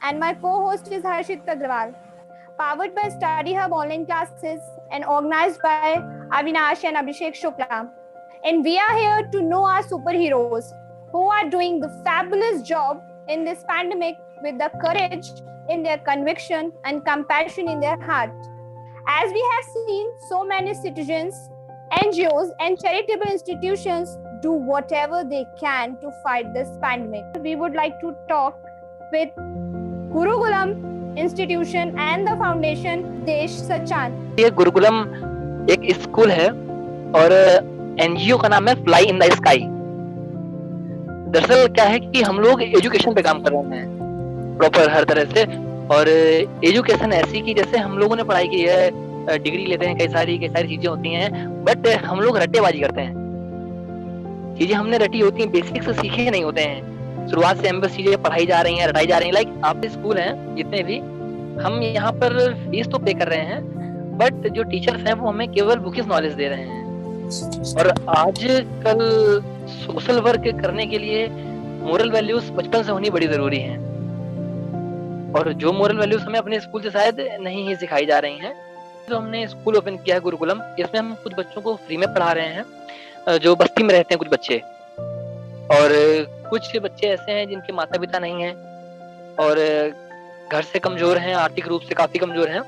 and my co-host is Harshit Agrawal. Powered by Study Hub online classes and organized by Avinash and Abhishek Shukla. And we are here to know our superheroes who are doing the fabulous job in this pandemic with the courage in their conviction and compassion in their heart. As we have seen so many citizens, NGOs and charitable institutions do whatever they can to fight this pandemic. We would like to talk with Gurukulam Institution and the Foundation Desh Sachan. ये गुरुकुलम एक school है और NGO का नाम है fly in the sky. दरअसल क्या है कि हम लोग एजुकेशन पे काम कर रहे हैं प्रॉपर हर तरह से, और एजुकेशन ऐसी कि जैसे हम लोगों ने पढ़ाई की है, डिग्री लेते हैं, कई सारी चीजें होती हैं, बट हम लोग रट्टेबाजी करते हैं। चीजें हमने रटी होती हैं, बेसिक्स से सीखे नहीं होते हैं। शुरुआत से हम बस चीजें पढ़ाई जा रही हैं, रटाई जा रही हैं। लाइक आपके स्कूल हैं जितने भी, हम यहाँ पर फीस तो पे कर रहे हैं, बट जो टीचर्स हैं वो हमें केवल बुकिश नॉलेज दे रहे हैं। और आज कल सोशल वर्क करने के लिए मोरल वैल्यूज बचपन से होनी बड़ी जरूरी है, और जो मोरल वैल्यूज हमें अपने स्कूल से शायद नहीं ही सिखाई जा रही हैं। तो हमने स्कूल ओपन किया है गुरुकुलम। इसमें हम कुछ बच्चों को फ्री में पढ़ा रहे हैं जो बस्ती में रहते हैं कुछ बच्चे, और कुछ बच्चे ऐसे हैं जिनके माता पिता नहीं हैं और घर से कमजोर हैं, आर्थिक रूप से काफी कमजोर हैं।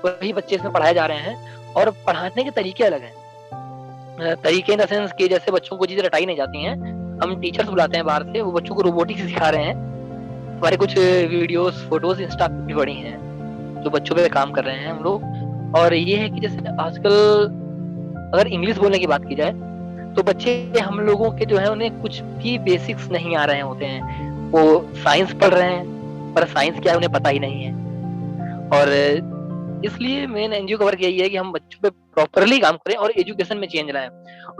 वही बच्चे इसमें पढ़ाए जा रहे हैं, और पढ़ाने के तरीके अलग हैं। तरीके इन द सेंस कि जैसे बच्चों को चीजें रटाई नहीं जाती हैं, हम टीचर्स बुलाते हैं बाहर से, वो बच्चों को रोबोटिक्स सिखा रहे हैं। हमारे कुछ वीडियोस फोटोज इंस्टा पे भी पड़ी हैं जो बच्चों पे काम कर रहे हैं हम लोग। और ये है कि जैसे आजकल अगर इंग्लिश बोलने की बात की जाए तो बच्चे हम लोगों के जो है उन्हें कुछ भी बेसिक्स नहीं आ रहे होते हैं। वो साइंस पढ़ रहे हैं पर साइंस क्या है उन्हें पता ही नहीं है, और इसलिए मेन एनजीओ का वर्क यही है कि हम बच्चों पे प्रॉपरली काम करें और एजुकेशन में चेंज लाएं।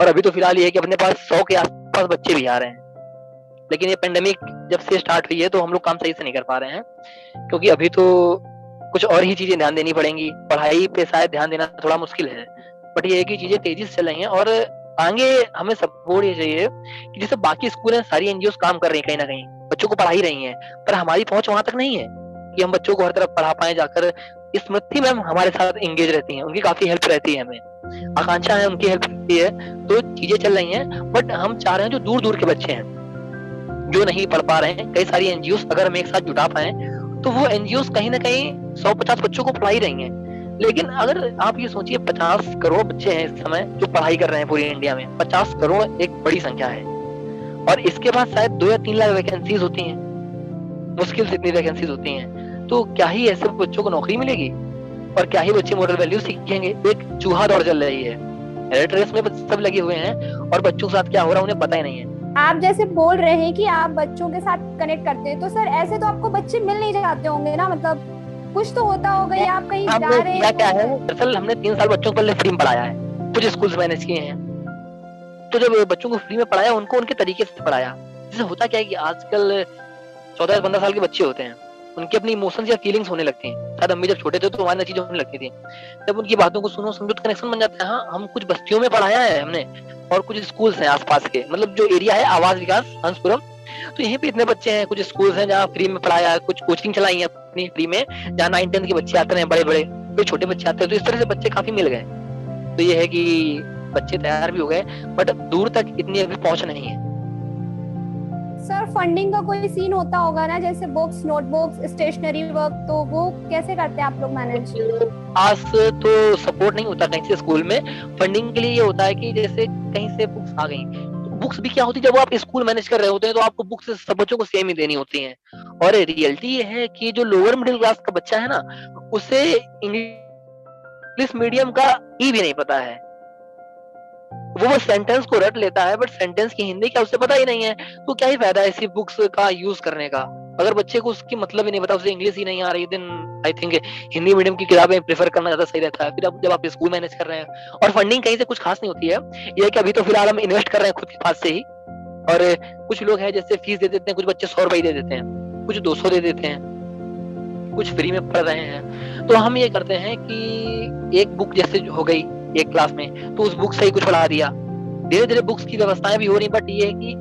और अभी तो फिलहाल ये है कि अपने पास 100 के आसपास बच्चे भी आ रहे हैं, लेकिन ये पेंडेमिक जब से स्टार्ट हुई है तो हम लोग काम सही से नहीं कर पा रहे हैं, क्योंकि अभी तो कुछ और ही चीजें ध्यान देनी पड़ेंगी। पढ़ाई पे शायद ध्यान देना थोड़ा मुश्किल है, बट ये है कि चीजें तेजी से चल रही हैं। और आगे हमें सपोर्ट ये चाहिए कि जैसे बाकी स्कूल हैं, सारी एनजीओ काम कर रही हैं, कहीं ना कहीं बच्चों को पढ़ा ही रही हैं, पर हमारी पहुंच वहां तक नहीं है कि हम बच्चों को हर तरफ पढ़ा पाए जाकर। स्मृति मैम हमारे साथ एंगेज रहती हैं, उनकी काफी हेल्प रहती है, हमें आकांक्षा है उनकी हेल्प रहती है, तो चीजें चल रही हैं। बट हम चाह रहे हैं जो दूर दूर के बच्चे हैं जो नहीं पढ़ पा रहे हैं, कई सारी एनजीओ अगर हम एक साथ जुटा पाए तो वो एनजीओ कहीं ना कहीं 150 बच्चों को पढ़ा ही रही हैं। लेकिन अगर आप ये सोचिए 50 करोड़ बच्चे हैं इस समय जो पढ़ाई कर रहे हैं पूरी इंडिया में। 50 करोड़ एक बड़ी संख्या है, और इसके बाद शायद 2 या 3 लाख वैकेंसीज होती हैं, मुश्किल से इतनी वैकेंसीज होती हैं। तो क्या ही ऐसे बच्चों को नौकरी मिलेगी, और क्या ही बच्चे मोरल वैल्यू सीखेंगे? एक चूहा दौड़ चल रही है, रेट रेस में सब लगे हुए हैं, और बच्चों के साथ क्या हो रहा है उन्हें पता ही नहीं है। आप जैसे बोल रहे हैं कि आप बच्चों के साथ कनेक्ट करते हैं, तो सर ऐसे तो आपको बच्चे मिल नहीं जाते होंगे ना, मतलब कुछ तो होता होगा या आप कहीं जा रहे हैं? क्या है, दरअसल हमने 3 साल बच्चों को पहले फ्री में पढ़ाया है, कुछ स्कूल्स मैनेज किए हैं। तो जब बच्चों को फ्री में पढ़ाया, उनको उनके तरीके से पढ़ाया। जैसे होता क्या है कि आजकल 14-15 साल के बच्चे होते हैं, उनकी अपनी इमोशंस या फीलिंग्स होने लगती हैं। शायद हम भी जब छोटे थे तो हमारी चीजें होने लगती थी। जब उनकी बातों को सुनो समझो तो कनेक्शन बन जाता है। हाँ, हम कुछ बस्तियों में पढ़ाया है हमने, और कुछ स्कूल्स हैं आसपास के, मतलब जो एरिया है आवास विकास हंसपुरम, तो यहीं पे इतने बच्चे हैं। कुछ स्कूल्स हैं जहाँ फ्री में पढ़ाया, कुछ कोचिंग चलाई है अपनी फ्री में, जहाँ 9-10 के बच्चे आते हैं, बड़े बड़े कोई छोटे बच्चे आते हैं। तो इस तरह से बच्चे काफी मिल गए। तो ये है कि बच्चे तैयार भी हो गए, बट दूर तक इतनी अभी पहुंच नहीं है। सर फंडिंग का कोई सीन होता होगा ना, जैसे बुक्स, नोटबुक्स, स्टेशनरी वर्क, तो वो कैसे करते हैं आप लोग मैनेज? आज तो सपोर्ट नहीं होता कहीं से स्कूल में। फंडिंग के लिए ये होता है कि जैसे कहीं से बुक्स आ गई, तो बुक्स भी क्या होती है, जब आप स्कूल मैनेज कर रहे होते हैं तो आपको बुक्स सब बच्चों को सेम ही देनी होती हैं। और रियलिटी ये है कि जो लोअर मिडिल क्लास का बच्चा है ना, उसे इंग्लिश मीडियम का ई भी नहीं पता है। वो सेंटेंस को रट लेता है, बट सेंटेंस की हिंदी क्या उसे पता ही नहीं है। तो क्या ही फायदा है ऐसी बुक्स का यूज करने का, अगर बच्चे को उसकी मतलब ही नहीं पता, उसे इंग्लिश ही नहीं आ रही, then I think Hindi medium की किताबें प्रेफर करना ज्यादा सही रहता है। फिर जब आप स्कूल मैनेज कर रहे हैं, और फंडिंग कहीं से कुछ खास नहीं होती है। ये है कि अभी तो फिलहाल हम इन्वेस्ट कर रहे हैं खुद के पास से ही, और कुछ लोग हैं जैसे फीस दे देते हैं, कुछ बच्चे 100 रुपए दे देते हैं, कुछ 200 दे देते हैं, कुछ फ्री में पढ़ रहे हैं। तो हम ये करते हैं कि एक बुक जैसे हो गई एक क्लास में, तो उस बुक से ही कुछ पढ़ा दिया। धीरे धीरे बुक्स की व्यवस्थाएं भी हो रही, बट ये है कि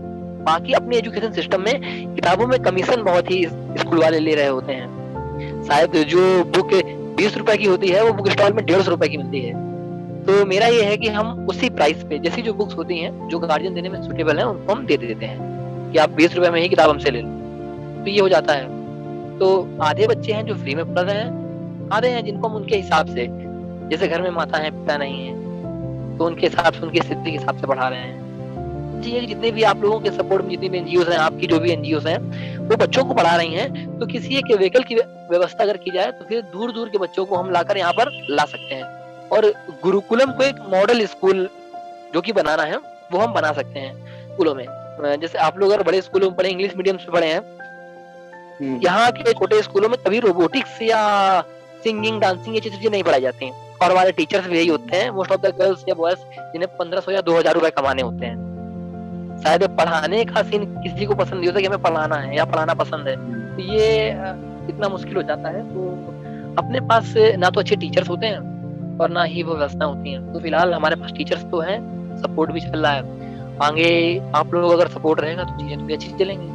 बाकी अपने एजुकेशन सिस्टम में किताबों में कमीशन बहुत ही स्कूल वाले ले रहे होते हैं। शायद जो बुक 20 रुपए की होती है वो बुक स्टॉल में 150 रुपए की मिलती है। तो मेरा ये है कि हम उसी प्राइस पे जैसी जो बुक्स होती हैं जो गार्जियन देने में सुटेबल है उनको हम दे देते हैं कि आप 20 रुपए में ही किताब हमसे ले लो, तो ये हो जाता है। तो आधे बच्चे हैं जो फ्री में पढ़ रहे हैं, आधे हैं जिनको हम उनके हिसाब से, जैसे घर में माता है पिता नहीं है तो उनके हिसाब से, उनकी स्थिति के हिसाब से पढ़ा रहे हैं। जी, जितने भी आप लोगों के सपोर्ट में जितनी भी एनजीओ हैं, आपकी जो भी एनजीओ हैं वो बच्चों को पढ़ा रही हैं, तो किसी एक व्हीकल की व्यवस्था अगर की जाए तो फिर दूर दूर के बच्चों को हम लाकर यहाँ पर ला सकते हैं। और गुरुकुलम को एक मॉडल स्कूल जो कि बनाना है वो हम बना सकते हैं स्कूलों में। जैसे आप लोग अगर बड़े स्कूलों में पढ़े, इंग्लिश मीडियम से पढ़े हैं, यहाँ के छोटे स्कूलों में कभी रोबोटिक्स या सिंगिंग, डांसिंग ये चीजें नहीं पढ़ाई जाती हैं। और हमारे टीचर्स भी यही होते हैं, मोस्ट ऑफ द गर्ल्स या बॉयज, जिन्हें 1500 या 2000 रुपए कमाने होते हैं। शायद पढ़ाने का सीन किसी को पसंद नहीं होता कि हमें पढ़ाना है या पढ़ाना पसंद है, तो ये इतना मुश्किल हो जाता है। तो अपने पास ना तो अच्छे टीचर्स होते हैं और ना ही वो व्यवस्था होती है। तो फिलहाल हमारे पास टीचर्स तो हैं, सपोर्ट भी चल रहा है। आगे आप लोग अगर सपोर्ट रहेगा तो चीजें भी अच्छी चलेंगी।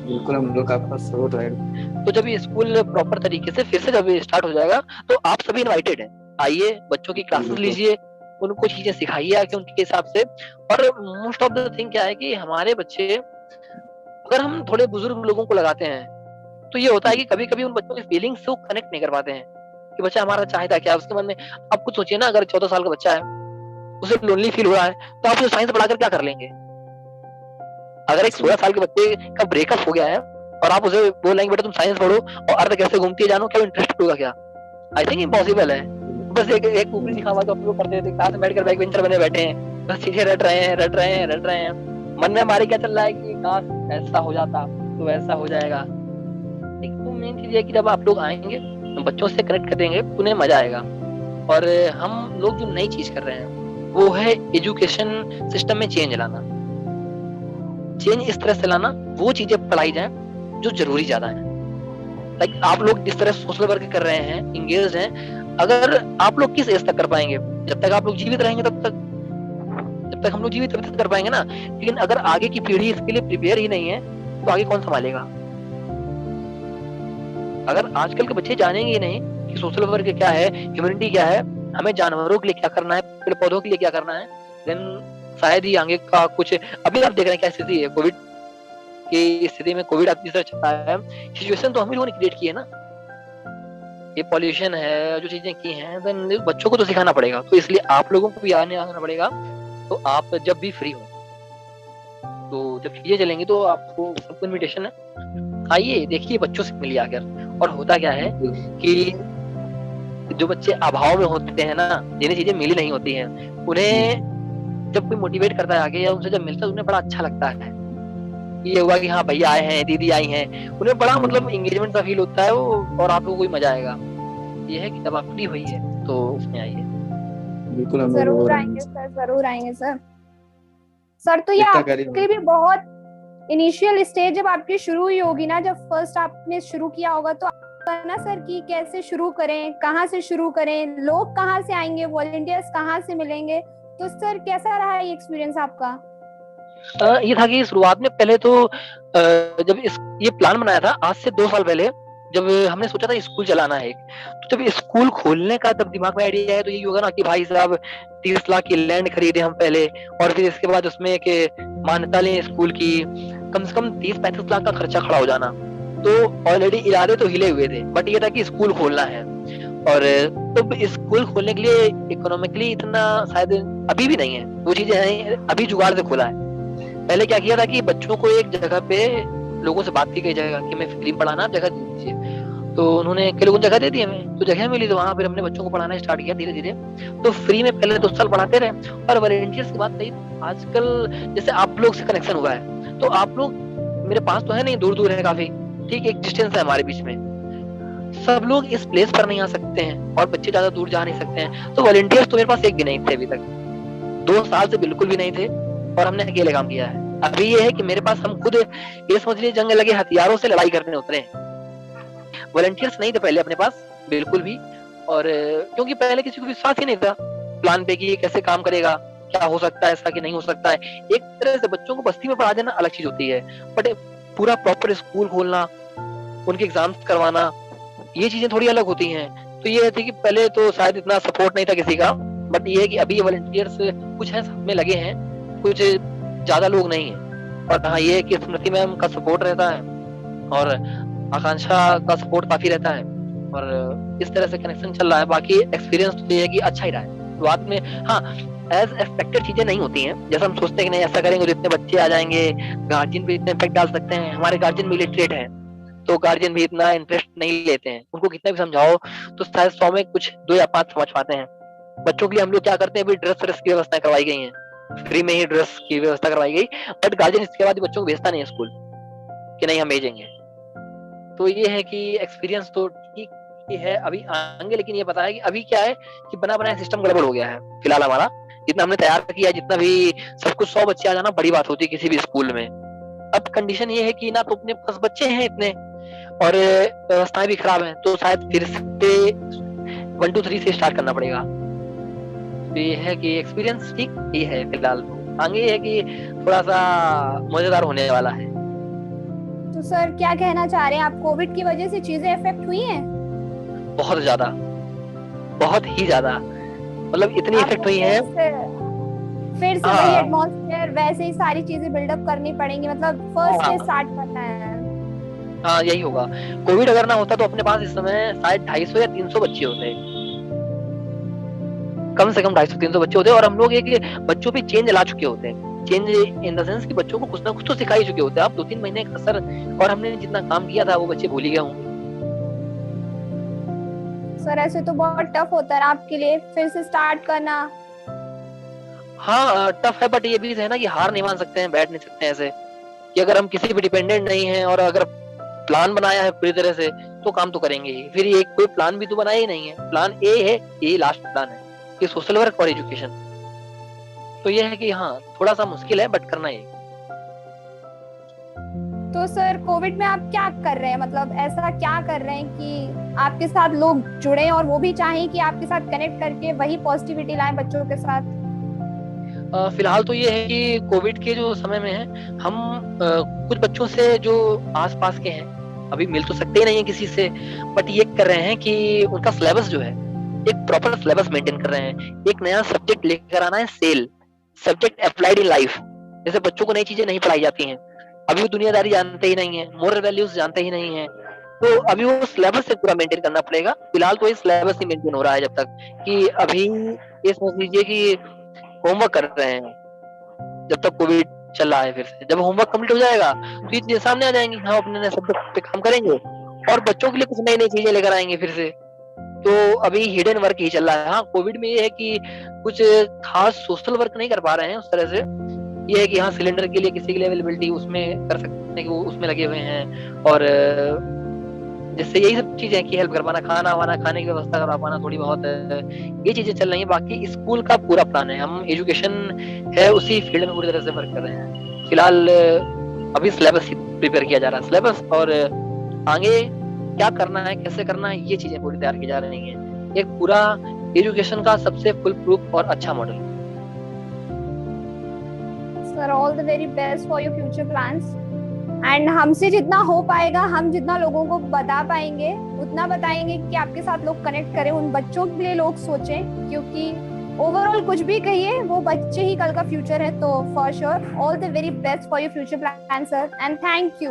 बिल्कुल, हम लोग आपका सपोर्ट रहेगा। तो जब ये स्कूल प्रॉपर तरीके से फिर से जब स्टार्ट हो जाएगा तो आप सभी इनवाइटेड हैं, आइए बच्चों की क्लासेस लीजिए, उनको चीजें सिखाइए आके उनके हिसाब से। और मोस्ट ऑफ द थिंग क्या है कि हमारे बच्चे, अगर हम थोड़े बुजुर्ग लोगों को लगाते हैं तो ये होता है कि कभी कभी उन बच्चों की फीलिंग्स से कनेक्ट नहीं कर पाते हैं कि बच्चा हमारा चाहता क्या है उसके मन में। आप कुछ सोचिए ना, अगर 14 साल का बच्चा है, उसे लोनली फील हो रहा है, तो आप उसे साइंस पढ़ाकर क्या कर लेंगे? अगर एक 16 साल के बच्चे का ब्रेकअप हो गया है और आप उसे बोलेंगे बेटा तुम साइंस पढ़ो और अर्थ कैसे घूमती है जानो, क्या इंटरेस्ट होगा? क्या? आई थिंक इम्पॉसिबल है। बस एक ऊपरी दिखावा तो आप लोग करते थे, साथ में बैठकर बैक बेंचर बने बैठे हैं, बस चीजें रट रहे हैं। मन में हमारे क्या चल रहा है कि काश ऐसा हो जाता तो वैसा हो जाएगा। एक तो मेन चीज है कि जब आप लोग आएंगे बच्चों से कनेक्ट करेंगे तो उन्हें मजा आएगा। और हम लोग जो नई चीज कर रहे हैं वो है एजुकेशन सिस्टम में चेंज लाना। चेंज इस तरह से लाना, वो चीजें पढ़ाई जाए जो जरूरी ज्यादा है। लाइक आप लोग जिस तरह सोशल वर्क कर रहे हैं, इंगेज हैं, अगर आप लोग किस एज तक कर पाएंगे? जब तक आप लोग जीवित रहेंगे तब तक, जब तक हम लोग जीवित तब तक कर पाएंगे ना। लेकिन अगर आगे की पीढ़ी इसके लिए प्रिपेयर ही नहीं है तो आगे कौन संभालेगा? अगर आजकल के बच्चे जानेंगे ही नहीं कि सोशल वर्क क्या है, ह्यूमैनिटी क्या है, हमें जानवरों के लिए क्या करना है, पेड़ पौधों के लिए क्या करना है, देन शायद ही आगे का कुछ। अभी आप देख रहे हैं क्या स्थिति है, कोविड की स्थिति में, कोविड जिस तरह चल रहा है, सिचुएशन तो हम ही लोगों ने क्रिएट की है ना। ये पॉल्यूशन है, जो चीजें की हैं, देन बच्चों को तो सिखाना पड़ेगा। तो इसलिए आप लोगों को भी आना पड़ेगा। तो आप जब भी फ्री हो, तो जब चीजें चलेंगी तो आपको सबको इन्विटेशन है, आइए देखिए, बच्चों से मिलिए आकर। और होता क्या है कि जो बच्चे अभाव में होते हैं ना, जिन्हें चीजें मिली नहीं होती हैं, उन्हें जब कोई मोटिवेट करता है आगे या उनसे जब मिलता है उन्हें बड़ा अच्छा लगता है। ये हुआ कि हाँ भैया आए हैं, दीदी आई हैं, उन्हें बड़ा मतलब एंगेजमेंट सा फील होता है वो, और आप लोगों को भी मजा आएगा। ये है कि जब आप फ्री हुई है तो उसमें आइए। बिल्कुल, हम जरूर आएंगे सर, जरूर आएंगे सर। सर तो ये आपके भी बहुत इनिशियल स्टेज जब आपकी शुरू हुई होगी ना, जब फर्स्ट आपने शुरू किया होगा, तो ना सर कि कैसे शुरू करें, कहाँ से शुरू करें, लोग कहाँ से आएंगे, वॉलंटियर्स कहाँ से मिलेंगे, तो सर कैसा रहा ये एक्सपीरियंस आपका? ये था कि शुरुआत में पहले तो जब ये प्लान बनाया था आज से 2 साल पहले, जब हमने सोचा था स्कूल चलाना है, तो जब स्कूल खोलने का तब दिमाग में आइडिया है तो यही होगा ना कि भाई साहब 30 लाख की लैंड खरीदे हम पहले, और फिर इसके बाद उसमें एक मान्यता लें स्कूल की, कम से कम 30-35 लाख का खर्चा खड़ा हो जाना। तो ऑलरेडी इरादे तो हिले हुए थे, बट ये था कि स्कूल खोलना है। और तो स्कूल खोलने के लिए इकोनॉमिकली इतना शायद अभी भी नहीं है, वो चीजें हैं, अभी जुगाड़ से खोला है। पहले क्या किया था कि बच्चों को एक जगह पे लोगों से बात की गई जगह कि मैं फ्री पढ़ाना, आप जगह दीजिए। तो उन्होंने कई लोगों ने जगह दे दी हमें, तो जगह मिली, तो वहां फिर हमने बच्चों को पढ़ाना स्टार्ट किया धीरे धीरे। तो फ्री में पहले 2 साल पढ़ाते रहे। और वॉलंटियर्स की बात कही, आजकल जैसे आप लोग से कनेक्शन हुआ है, तो आप लोग मेरे पास तो है नहीं, दूर दूर है काफी, ठीक, एक डिस्टेंस है हमारे बीच में, सब लोग इस प्लेस पर नहीं आ सकते हैं और बच्चे ज्यादा दूर जा नहीं सकते हैं। तो वॉलंटियर्स तो मेरे पास एक भी नहीं थे अभी तक, 2 साल से बिल्कुल भी नहीं थे, और हमने अकेले काम किया है। अभी ये है कि मेरे पास, हम खुद ये समझ लीजिए जंग लगे हथियारों से लड़ाई करने उतरे हैं। वॉलंटियर्स नहीं थे पहले अपने पास बिल्कुल भी, और क्योंकि पहले किसी को विश्वास ही नहीं था प्लान पे कि ये कैसे काम करेगा, क्या हो सकता है ऐसा कि नहीं हो सकता है। एक तरह से बच्चों को बस्ती में पढ़ा देना अलग चीज होती है, बट पूरा प्रॉपर स्कूल खोलना, उनके एग्जाम्स करवाना, ये चीजें थोड़ी अलग होती हैं। तो ये थी कि पहले तो शायद इतना सपोर्ट नहीं था किसी का, बट ये है कि अभी ये वॉलंटियर्स कुछ है साथ में लगे हैं, कुछ ज्यादा लोग नहीं है। और हाँ, ये है कि स्मृति मैम का सपोर्ट रहता है और आकांक्षा का सपोर्ट काफी रहता है, और इस तरह से कनेक्शन चल रहा है। बाकी एक्सपीरियंस तो ये है कि अच्छा ही रहा है शुरुआत में। हाँ, एज एक्सपेक्टेड चीजें नहीं होती हैं, जैसा हम सोचते हैं कि नहीं ऐसा करेंगे तो इतने बच्चे आ जाएंगे, गार्जियन पे इतना इम्पैक्ट डाल सकते हैं। हमारे गार्जियन भी लिटरेट हैं, तो गार्जियन भी इतना इंटरेस्ट नहीं लेते हैं, उनको कितना भी समझाओ तो शायद 100 में कुछ 2 या 5 समझ पाते हैं। बच्चों के लिए हम लोग क्या करते हैं, अभी ड्रेस की व्यवस्था करवाई गई है, फ्री में ही ड्रेस की व्यवस्था करवाई गई, बट गार्जियन इसके बाद बच्चों को भेजता नहीं है स्कूल कि नहीं हम भेजेंगे। तो ये है कि एक्सपीरियंस तो ठीक ही है अभी आएंगे, लेकिन ये पता है कि अभी क्या है कि बना बनाया सिस्टम गड़बड़ हो गया है फिलहाल हमारा। जितना हमने तैयार किया, जितना भी सब कुछ 100 बच्चे आ जाना बड़ी बात होती है किसी भी स्कूल में। अब कंडीशन ये है कि ना तो अपने पास बच्चे हैं इतने और व्यवस्थाएं भी खराब हैं, तो शायद फिर से 1 2 3 से स्टार्ट करना पड़ेगा। तो ये है कि एक्सपीरियंस ठीक ही है फिलहाल। आगे ये है कि थोड़ा सा मजेदार होने वाला है। तो सर क्या कहना चाह रहे हैं आप, कोविड की वजह से चीजें इफेक्ट हुई हैं? बहुत ज्यादा, बहुत ही ज्यादा, मतलब इतनी इफेक्ट हुई है। फिर से वही एटमॉस्फेयर, वैसे ही सारी चीजें बिल्डअप करनी पड़ेंगी, मतलब फर्स्ट से स्टार्ट करना है। हाँ, यही होगा। कोविड अगर ना होता तो अपने पास इस समय शायद 250 या 300 बच्चे होते, कम से कम 250 300 बच्चे होते, और हम लोग एक बच्चों पे चेंज ला चुके होते हैं। चेंज इन द सेंस कि बच्चों को कुछ ना कुछ तो सिखा ही चुके होते हैं। आप 2-3 महीने का असर और हमने जितना काम किया था वो बच्चे भूल ही गए होंगे। सर ऐसे तो बहुत टफ होता है आपके लिए फिर से स्टार्ट करना। हाँ, टफ है, बट ये भी है ना कि हार नहीं मान सकते हैं, बैठ नहीं सकते हैं ऐसे कि अगर हम किसी पे डिपेंडेंट नहीं है और अगर प्लान बनाया है पूरी तरह से तो काम तो करेंगे ही। फिर ये कोई प्लान भी तो बनाया ही नहीं है, प्लान ए है, ये लास्ट प्लान है कि सोशल वर्क और एजुकेशन। तो ये है कि हाँ थोड़ा सा मुश्किल है, बट करना ही। तो सर कोविड में आप क्या कर रहे हैं, मतलब ऐसा क्या कर रहे हैं कि आपके साथ लोग जुड़े और वो भी चाहें कि आपके साथ कनेक्ट करके वही पॉजिटिविटी लाएं बच्चों के साथ? फिलहाल तो ये है कि कोविड के जो समय में है हम कुछ बच्चों से जो आसपास के हैं अभी मिल तो सकते ही नहीं है किसी से, बट ये कर रहे हैं कि उनका सिलेबस जो है एक प्रॉपर सिलेबस मेंटेन कर रहे हैं। एक नया सब्जेक्ट लेकर आना है, cell subject applied in life. जैसे बच्चों को नई चीजें नहीं पढ़ाई जाती हैं, अभी वो दुनियादारी जानते ही नहीं है, मोरल वैल्यूज जानते ही नहीं है, तो अभी वो सिलेबस से पूरा मेंटेन करना पड़ेगा। फिलहाल तो ये सिलेबस ही मेंटेन हो रहा है जब तक कि अभी ये समझ लीजिए कि होमवर्क कर रहे हैं जब तक कोविड चल रहा है। फिर से जब होमवर्क कंप्लीट हो जाएगा तो ये चीजें सामने आ जाएंगी, हम अपने नए सब्जेक्ट पे काम करेंगे और बच्चों के लिए कुछ नई नई चीजें लेकर आएंगे फिर से। तो अभी हिडन वर्क ही चल रहा है। हाँ, कोविड में ये है कि कुछ खास सोशल वर्क नहीं कर पा रहे हैं उस तरह से। ये है कि हाँ, सिलेंडर के लिए किसी की अवेलेबिलिटी उसमें कर सकते हैं कि वो उसमें लगे हुए हैं, और जिससे यही सब चीजें की हेल्प कर पाना, खाना वाना खाने की व्यवस्था करवा पाना, थोड़ी बहुत ये चीजें चल रही है। बाकी स्कूल का पूरा प्लान है, हम एजुकेशन है उसी फील्ड में पूरी तरह से वर्क कर रहे हैं। फिलहाल अभी सिलेबस प्रिपेयर किया जा रहा है, सिलेबस, और आगे क्या करना है कैसे करना है ये चीजें पूरी तैयार की जा रही हैं। एक पूरा एजुकेशन का सबसे फुल प्रूफ और अच्छा model. Sir all the very best for your future plans, and हमसे जितना हो पाएगा, हम जितना लोगों को बता पाएंगे उतना बताएंगे कि आपके साथ लोग कनेक्ट करें, उन बच्चों के लिए लोग सोचें, क्योंकि ओवरऑल कुछ भी कहिए वो बच्चे ही कल का फ्यूचर है। तो for sure all the very best for your future plan sir, and thank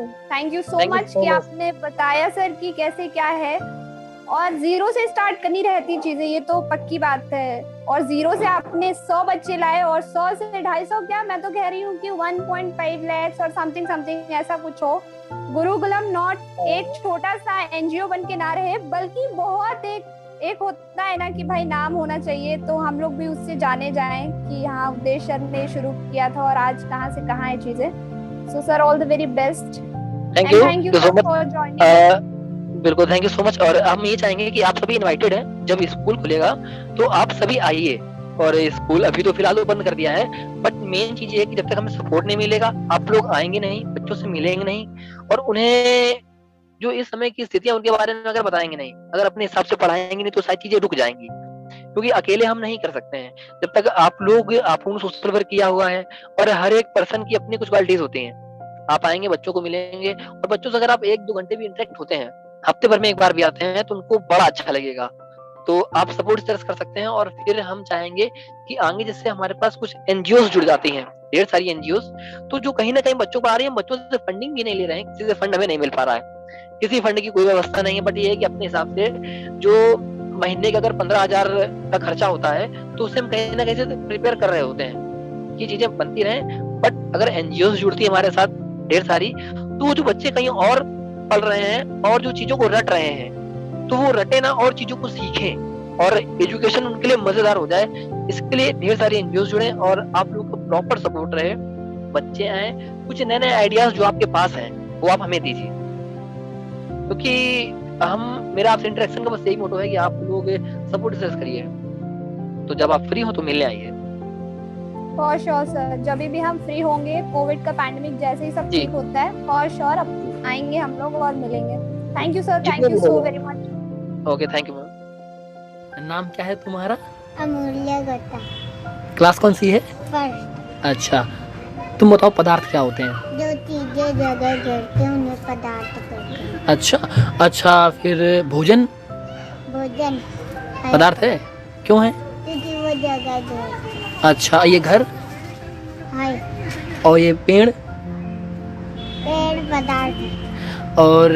you so much कि आपने बताया सर कि कैसे क्या है। और जीरो से स्टार्ट करनी रहती चीजें, ये तो पक्की बात है। और जीरो से आपने 100 बच्चे लाए, और 100 से 250 क्या, मैं तो कह रही हूँ कि 1.5 lakhs और समथिंग ऐसा कुछ हो। गुरुकुलम नॉट एक छोटा सा एनजीओ बन के ना रहे, बल्कि बहुत एक होता है ना कि भाई नाम होना चाहिए, तो हम लोग भी उससे जाने जाएं कि हाँ उद्देश्य सर ने शुरू किया था और आज कहाँ से कहाँ है चीजें। So sir all the very best, thank you so much for joining. बिल्कुल, थैंक यू सो मच। और हम ये चाहेंगे कि आप सभी इनवाइटेड हैं, जब स्कूल खुलेगा तो आप सभी आइए। और स्कूल अभी तो फिलहाल बंद कर दिया है, बट मेन चीज ये है कि जब तक हमें सपोर्ट नहीं मिलेगा आप लोग आएंगे नहीं, बच्चों से मिलेंगे नहीं, और उन्हें जो इस समय की स्थितियां उनके बारे में अगर बताएंगे नहीं, अगर अपने हिसाब से पढ़ाएंगे नहीं, तो सारी चीजें रुक जाएंगी, क्योंकि अकेले हम नहीं कर सकते हैं। जब तक आप लोगों ने सोशल वर्क किया हुआ है, और हर एक पर्सन की अपनी कुछ क्वालिटीज होती हैं। आप आएंगे, बच्चों को मिलेंगे, और बच्चों से अगर आप 1-2 घंटे भी इंटरेक्ट होते हैं हफ्ते भर में एक बार भी आते हैं तो उनको बड़ा अच्छा लगेगा। तो आप सपोर्ट सर्च कर सकते हैं, और फिर हम चाहेंगे कि आगे जैसे हमारे पास कुछ एनजीओ जुड़ जाती हैं, ढेर सारी एनजीओ, तो जो कहीं ना कहीं बच्चों को आ रही है, बच्चों से फंडिंग भी नहीं ले रहे हैं, किसी से फंड हमें नहीं मिल पा रहा है, किसी फंड की कोई व्यवस्था नहीं है, बट ये है कि अपने हिसाब से जो महीने का अगर 15,000 का खर्चा होता है तो उसे हम कहीं ना कहीं से प्रिपेयर कर रहे होते हैं, ये चीजें बनती रहें। बट अगर एनजीओ जुड़ती है हमारे साथ ढेर सारी, तो वो जो बच्चे कहीं और पढ़ रहे हैं और जो चीजों को रट रहे हैं, तो वो रटे ना और चीजों को सीखें और एजुकेशन उनके लिए मजेदार हो जाए। इसके लिए ढेर सारी एनजीओ जुड़े और आप लोगों का प्रॉपर सपोर्ट रहे, बच्चे आए, कुछ नए नए आइडियाज जो आपके पास हैं वो आप हमें दीजिए, क्योंकि मेरा आपसे इंटरेक्शन का बस यही मोटो है कि आप लोग सपोर्ट सर्च करिए, तो जब आप फ्री हो तो मिलने आइए। फॉर श्योर सर, जब भी हम फ्री होंगे, कोविड का पैंडेमिक जैसे ही सब ठीक होता है, फॉर श्योर अब आएंगे हम लोग और मिलेंगे। Thank you sir, thank you so very much. Okay, thank you ma'am. नाम क्या है तुम्हारा? अमूल्य गुप्ता। क्लास कौन सी है? फर्स्ट। अच्छा, तुम बताओ पदार्थ क्या होते हैं? जो चीजें जगह गिरती हैं उन्हें पदार्थ कहते हैं। अच्छा, फिर भोजन भोजन पदार्थ है? क्यों है? क्योंकि वो जगह गिरती है। अच्छा, ये घर है। और ये पेड़ पदार्थ है। और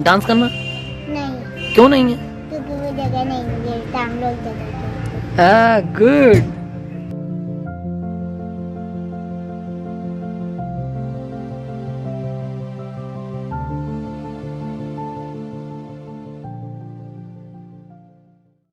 डांस करना नहीं, क्यों नहीं है? क्योंकि वो जगह नहीं गिरता, हम लोग जगह गिरते हैं। गुड।